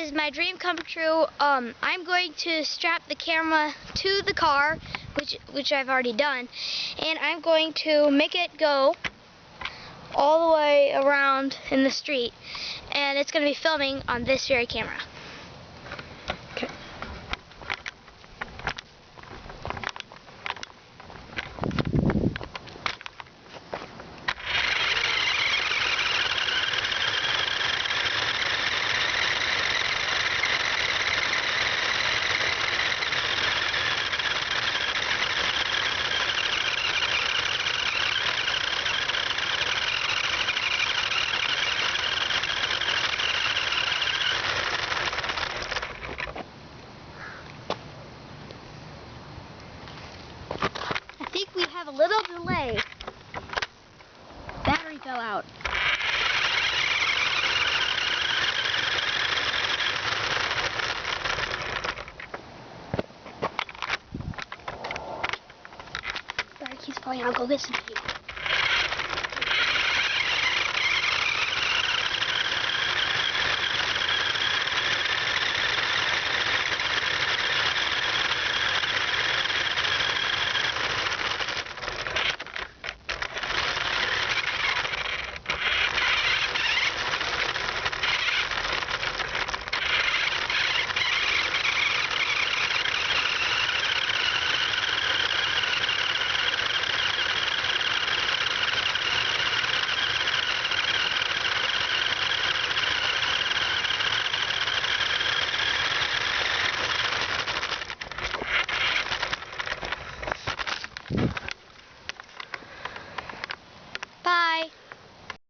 is my dream come true. I'm going to strap the camera to the car, which I've already done, and I'm going to make it go all the way around in the street, and it's going to be filming on this very camera. Okay. I think we have a little delay. Battery fell out. Battery keeps falling out. Go get some tape.